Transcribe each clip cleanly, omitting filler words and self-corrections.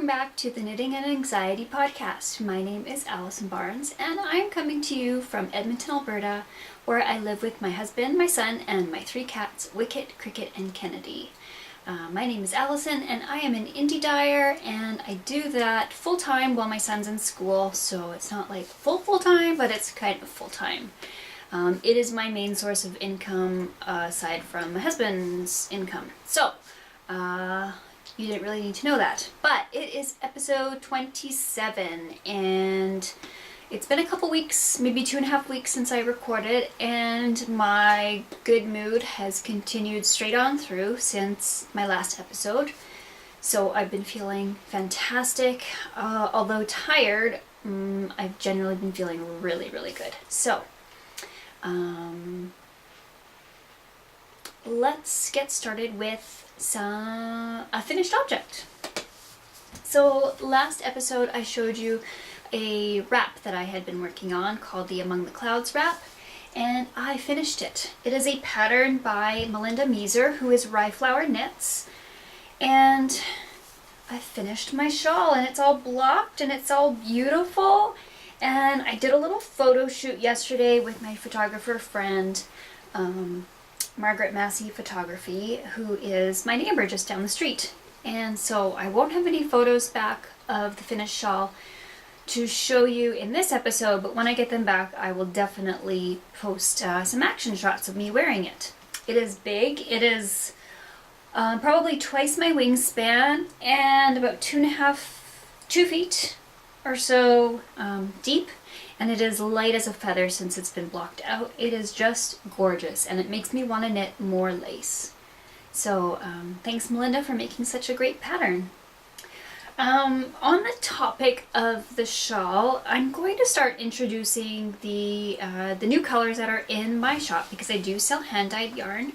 back to the Knitting and Anxiety podcast. My name is Allison Barnes, and I'm coming to you from Edmonton, Alberta, where I live with my husband, my son, and my 3 cats, Wicket, Cricket, and Kennedy. My name is Allison, and I am an indie dyer, and I do that full-time while my son's in school, so it's not like full-time, but it's kind of full-time. It is my main source of income, aside from my husband's income. So, you didn't really need to know that. But it is episode 27, and it's been a couple weeks, maybe 2.5 weeks since I recorded, and my good mood has continued straight on through since my last episode. So I've been feeling fantastic. Although tired, I've generally been feeling really, really good. So, let's get started with a finished object. So last episode I showed you a wrap that I had been working on called the Among the Clouds wrap, and I finished it. It is a pattern by Melinda Meeser, who is Rye Flower Knits, and I finished my shawl, and it's all blocked and it's all beautiful. And I did a little photo shoot yesterday with my photographer friend, Margaret Massey Photography, who is my neighbor just down the street. And so I won't have any photos back of the finished shawl to show you in this episode, but when I get them back, I will definitely post some action shots of me wearing it. It is big. It is probably twice my wingspan and about 2 feet or so deep. And it is light as a feather since it's been blocked out. It is just gorgeous, and it makes me want to knit more lace. So thanks, Melinda, for making such a great pattern. On the topic of the shawl, I'm going to start introducing the new colors that are in my shop, because I do sell hand-dyed yarn.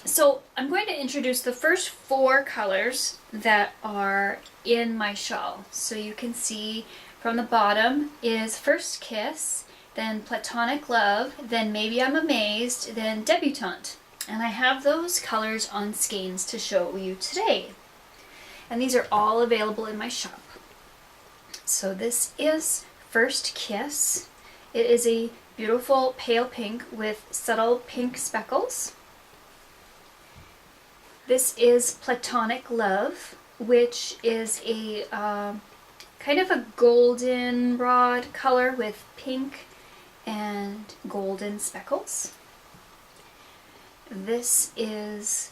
So I'm going to introduce the first 4 colors that are in my shawl. So you can see from the bottom is First Kiss, then Platonic Love, then Maybe I'm Amazed, then Debutante. And I have those colors on skeins to show you today. And these are all available in my shop. So this is First Kiss. It is a beautiful pale pink with subtle pink speckles. This is Platonic Love, which is a kind of a goldenrod color with pink and golden speckles. This is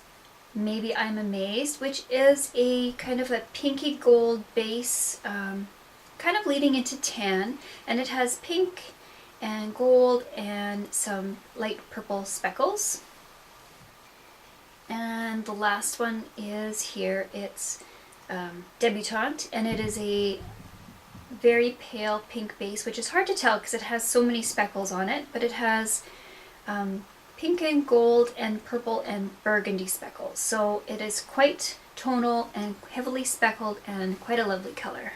Maybe I'm Amazed, which is a kind of a pinky gold base, kind of leading into tan, and it has pink and gold and some light purple speckles. And the last one is here. It's Debutante, and it is a very pale pink base, which is hard to tell because it has so many speckles on it, but it has pink and gold and purple and burgundy speckles. So it is quite tonal and heavily speckled and quite a lovely color.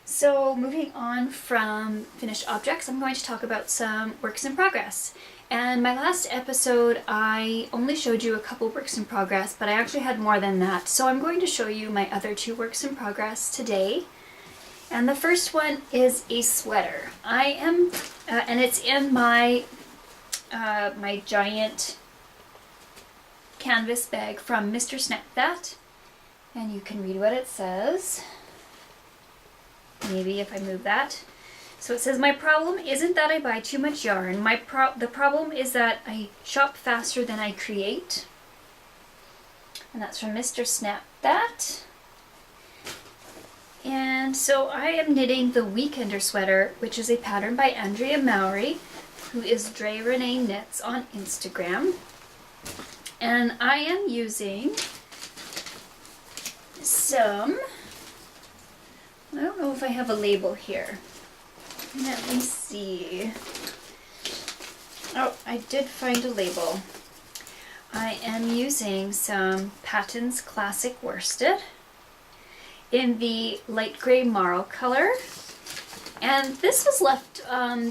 So moving on from finished objects, I'm going to talk about some works in progress. And my last episode, I only showed you a couple works in progress, but I actually had more than that. So I'm going to show you my other 2 works in progress today. And the first one is a sweater. And it's in my my giant canvas bag from Mr. Snap That. And you can read what it says. Maybe if I move that. So it says, my problem isn't that I buy too much yarn. The problem is that I shop faster than I create. And that's from Mr. Snap That. And so I am knitting the Weekender sweater, which is a pattern by Andrea Mowry, who is Dre Renee Knits on Instagram. And I am using some, I don't know if I have a label here. Let me see. Oh, I did find a label. I am using some Patons Classic Worsted in the light gray marl color. And this was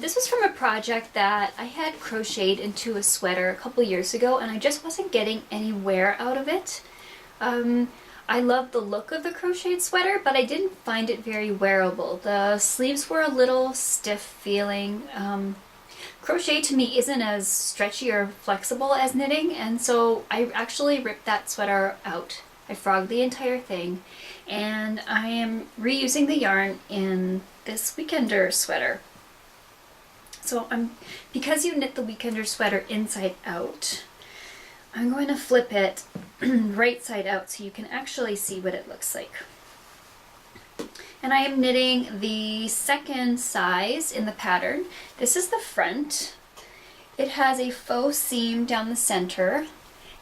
this was from a project that I had crocheted into a sweater a couple years ago, and I just wasn't getting any wear out of it. I love the look of the crocheted sweater, but I didn't find it very wearable. The sleeves were a little stiff feeling. Crochet to me isn't as stretchy or flexible as knitting, and so I actually ripped that sweater out. I frogged the entire thing, and I am reusing the yarn in this Weekender sweater. So because you knit the Weekender sweater inside out, I'm going to flip it right side out so you can actually see what it looks like. And I am knitting the second size in the pattern. This is the front. It has a faux seam down the center,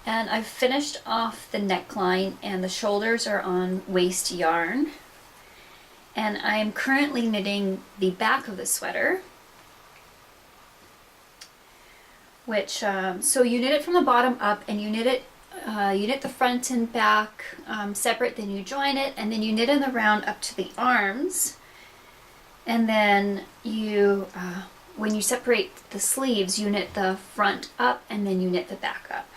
and I've finished off the neckline and the shoulders are on waste yarn. And I'm currently knitting the back of the sweater, which, so you knit it from the bottom up, and you knit the front and back separate, then you join it, and then you knit in the round up to the arms, and then you, when you separate the sleeves, you knit the front up, and then you knit the back up.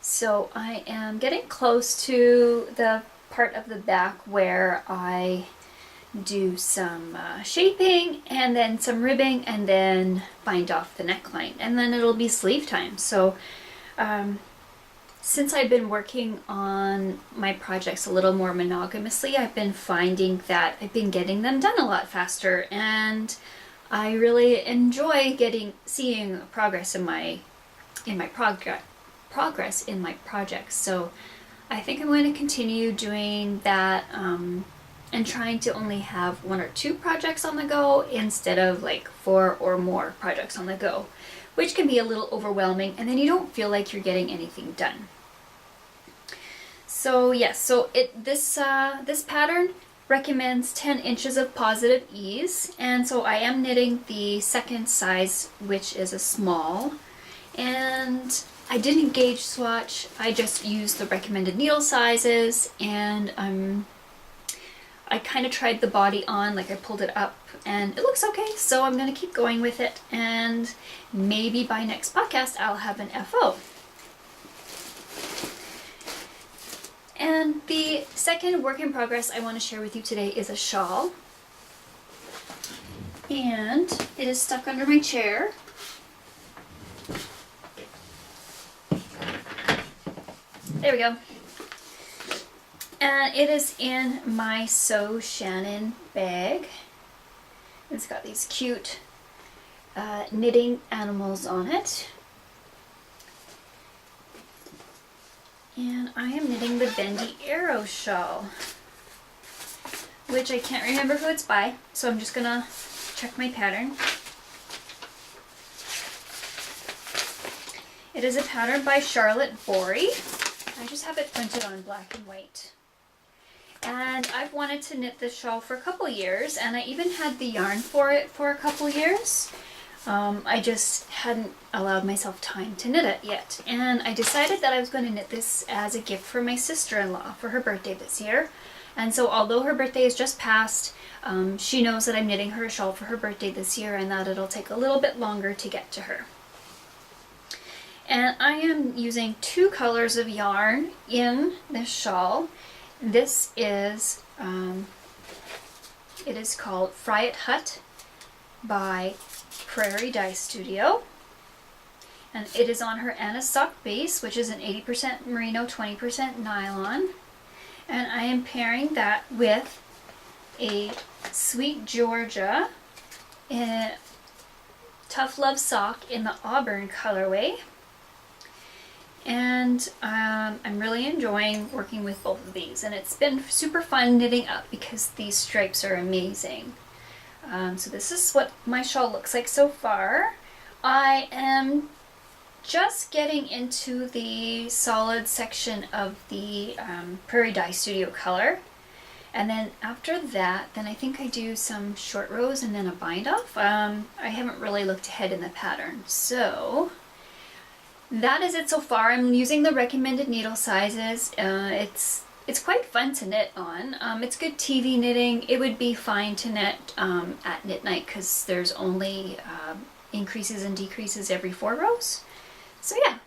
So I am getting close to the part of the back where I do some shaping and then some ribbing and then bind off the neckline, and then it'll be sleeve time. So since I've been working on my projects a little more monogamously, I've been finding that I've been getting them done a lot faster, and I really enjoy seeing progress in my progress in my projects. So I think I'm going to continue doing that, and trying to only have 1 or 2 projects on the go instead of like 4 or more projects on the go, which can be a little overwhelming, and then you don't feel like you're getting anything done. So yes, so this pattern recommends 10 inches of positive ease, and so I am knitting the second size, which is a small, and I didn't gauge swatch. I just used the recommended needle sizes, and I kind of tried the body on, like I pulled it up, and it looks okay, so I'm going to keep going with it, and maybe by next podcast I'll have an FO. And the second work in progress I want to share with you today is a shawl, and it is stuck under my chair. There we go. And it is in my Sew Shannon bag. It's got these cute knitting animals on it. And I am knitting the Bendy Arrow shawl, which I can't remember who it's by, so I'm just gonna check my pattern. It is a pattern by Charlotte Bory. I just have it printed on black and white. And I've wanted to knit this shawl for a couple years, and I even had the yarn for it for a couple years. I just hadn't allowed myself time to knit it yet. And I decided that I was going to knit this as a gift for my sister-in-law for her birthday this year. And so although her birthday is just passed, she knows that I'm knitting her a shawl for her birthday this year, and that it'll take a little bit longer to get to her. And I am using 2 colors of yarn in this shawl. This is, it is called Friat Hut by Prairie Dye Studio. And it is on her Anna Sock base, which is an 80% merino, 20% nylon. And I am pairing that with a Sweet Georgia Tough Love sock in the Auburn colorway. And I'm really enjoying working with both of these, and it's been super fun knitting up because these stripes are amazing. So this is what my shawl looks like so far. I am just getting into the solid section of the Prairie Dye Studio color, and then after that, then I think I do some short rows and then a bind off. I haven't really looked ahead in the pattern, so that is it so far. I'm using the recommended needle sizes. It's quite fun to knit on. It's good TV knitting. It would be fine to knit at knit night because there's only increases and decreases every 4 rows. So yeah,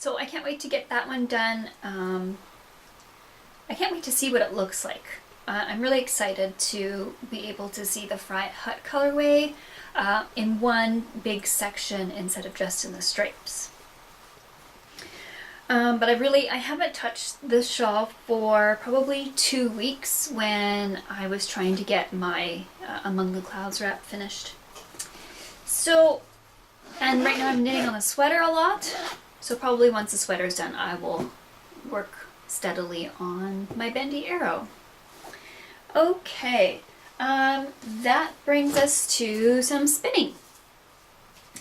So I can't wait to get that one done. I can't wait to see what it looks like. I'm really excited to be able to see the Fright Hut colorway in one big section instead of just in the stripes. But I haven't touched this shawl for probably 2 weeks when I was trying to get my Among the Clouds wrap finished. So, and right now I'm knitting on a sweater a lot, so probably once the sweater's done I will work steadily on my bendy arrow. Okay, that brings us to some spinning.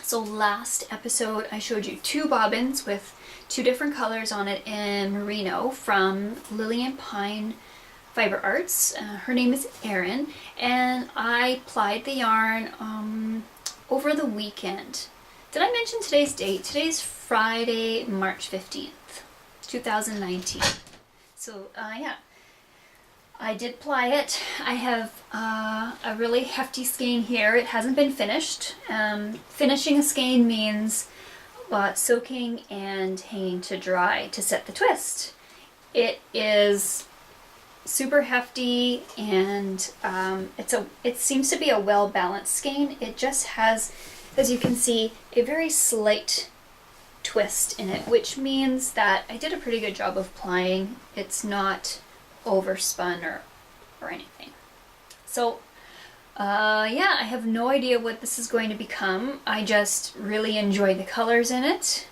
So last episode I showed you 2 bobbins with 2 different colors on it in merino from Lillian Pine Fiber Arts. Her name is Erin, and I plied the yarn over the weekend. Did I mention today's date? Today's Friday, March 15th, 2019. So yeah, I did ply it. I have a really hefty skein here. It hasn't been finished. Finishing a skein means soaking and hanging to dry to set the twist. It is super hefty, and it seems to be a well-balanced skein. It just has, as you can see, a very slight twist in it, which means that I did a pretty good job of plying. It's not overspun or anything. So yeah, I have no idea what this is going to become. I just really enjoy the colors in it.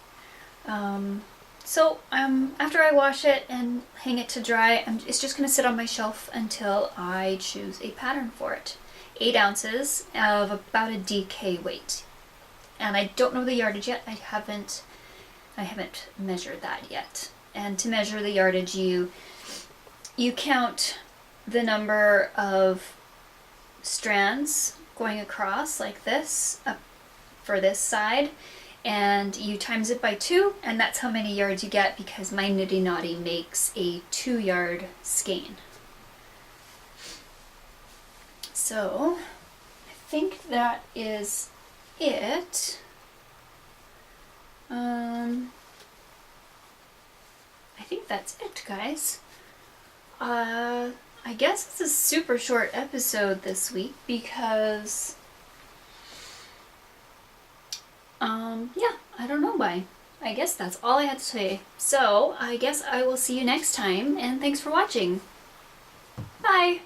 So after I wash it and hang it to dry, it's just going to sit on my shelf until I choose a pattern for it. 8 ounces of about a DK weight. And I don't know the yardage yet. I haven't measured that yet. And to measure the yardage, you count the number of strands going across like this up for this side, and you times it by 2, and that's how many yards you get, because my Knitty Knotty makes a 2-yard skein. So I think that is it. I think that's it, guys. I guess it's a super short episode this week because, yeah, I don't know why. I guess that's all I had to say. So, I guess I will see you next time, and thanks for watching. Bye!